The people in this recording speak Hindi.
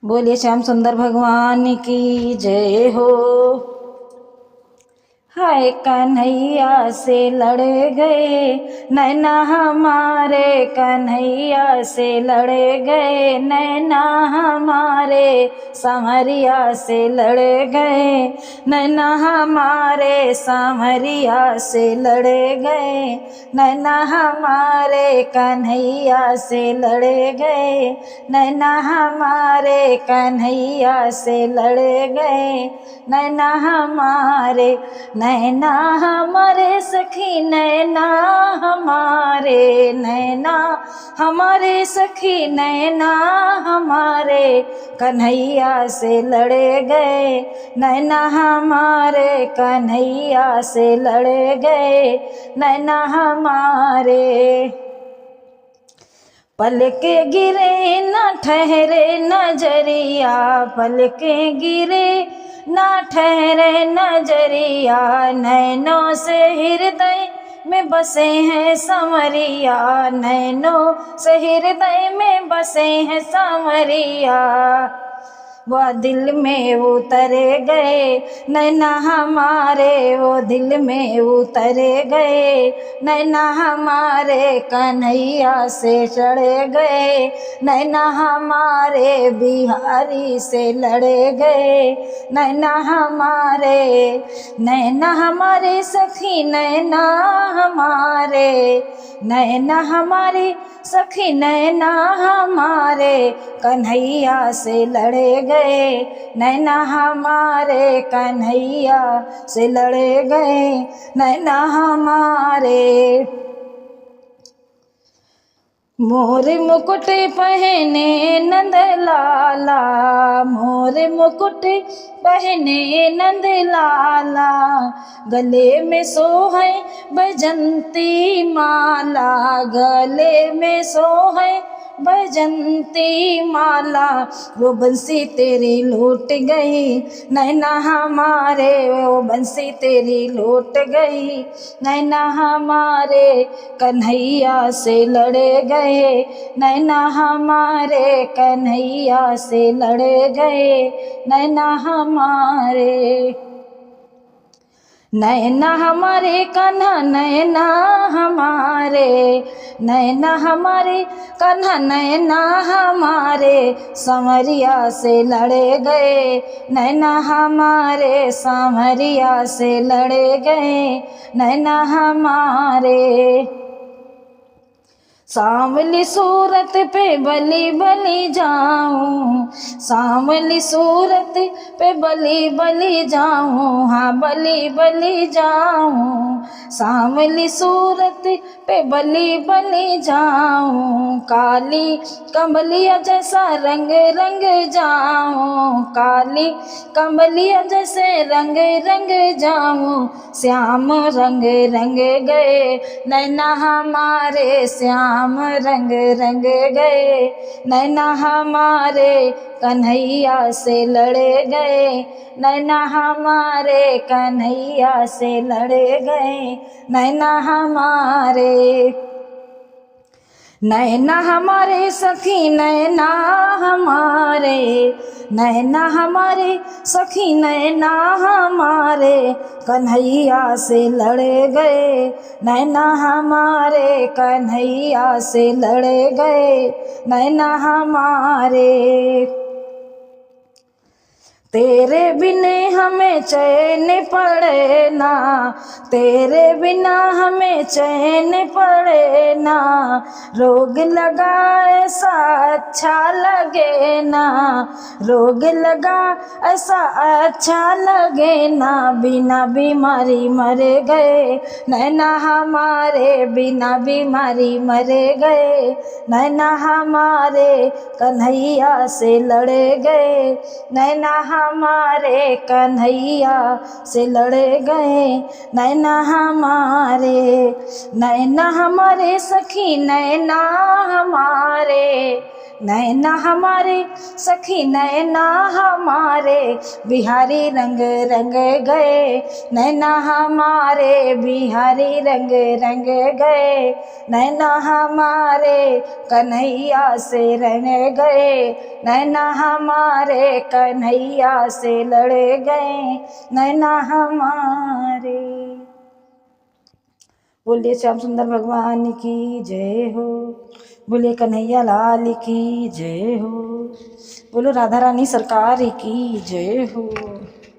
बोलिए श्याम सुंदर भगवान की जय हो। हाय कन्हैया से लड़ गए नैना हमारे, कन्हैया से लड़ गए नैना हमारे, सांवरिया से लड़ गए नैना हमारे, सांवरिया से लड़ गए नैना हमारे, कन्हैया से लड़ गए नैना हमारे, कन्हैया से लड़ गए नैना हमारे। नैना हमारे सखी नैना हमारे, नैना हमारे सखी नैना हमारे, कन्हैया से लड़ गए नैना हमारे, कन्हैया से लड़ गए नैना हमारे। पलके गिरे न ठहरे नजरिया, पलके गिरे ना ठहरे नजरिया, नैनों से हृदय में बसे हैं संवरिया, नैनों से हृदय में बसे हैं संवरिया। वह दिल में उतरे गए नैना हमारे, वो दिल में उतरे गए नैना हमारे, कन्हैया से चढ़े गए नैना हमारे, बिहारी से लड़े गए नैना हमारे। नैना हमारे सखी नैना हमारे, नैना हमारी सखी नैना हमारे, कन्हैया से लड़े गए नैना हमारे, कन्हैया से लड़े गए नैना हमारे। मोर मुकुट पहने नंद लाला, मोर मुकुट पहने नंद लाला, गले में सोहे बैजंती माला, गले में सोहे बैजंती माला। वो बंसी तेरी लूट गई नैना हमारे, वो बंसी तेरी लूट गई नैना हमारे, कन्हैया से लड़े गए नैना हमारे, कन्हैया से लड़े गए नैना हमारे। नैना हमारे कान्हा नैना हमारे, नैना हमारे कान्हा नैना हमारे, सांवरिया से लड़े गए नैना हमारे, सांवरिया से लड़े गए नैना हमारे। सांवली सूरत पे बली बली जाऊं, सांवली सूरत पे बली बली जाऊं, हाँ बली बली जाऊं, सांवली सूरत पे बली बली जाऊं, काली कमलिया जैसा रंग रंग जाऊं, काली कमलिया जैसे रंग रंग जाऊं, श्याम रंग रंग गए नैना हमारे, श्याम रंग रंग गए नैना हमारे, कन्हैया से लड़े गए नैना हमारे, कन्हैया से लड़े गए नैना हमारे। नैना हमारे सखी नैना हमारे, नैना हमारे सखी नैना हमारे, कन्हैया से लड़े गए नैना हमारे, कन्हैया से लड़े गए नैना हमारे। तेरे बिने हमें चैन पड़े ना, तेरे बिना हमें चैन पड़े ना, रोग लगा ऐसा अच्छा लगे ना, रोग लगा ऐसा अच्छा लगे ना, बिना बीमारी मरे गए नैना हमारे, बिना बीमारी मरे गए नैना हमारे, कन्हैया से लड़े गए नैना हमारे, कन्हैया से लड़े गए नैना हमारे। नैना हमारे सखी नैना हमारे, नैना हमारे सखी नैना हमारे बिहारी रंग रंग गए, नैना हमारे बिहारी रंग रंग गए, नैना हमारे कन्हैया से रंग गए, नैना हमारे कन्हैया से लड़ गए, नैना हमारे। बोलिए श्याम सुंदर भगवान की जय हो, बोलिए कन्हैया लाल की जय हो, बोलो राधा रानी सरकार की जय हो।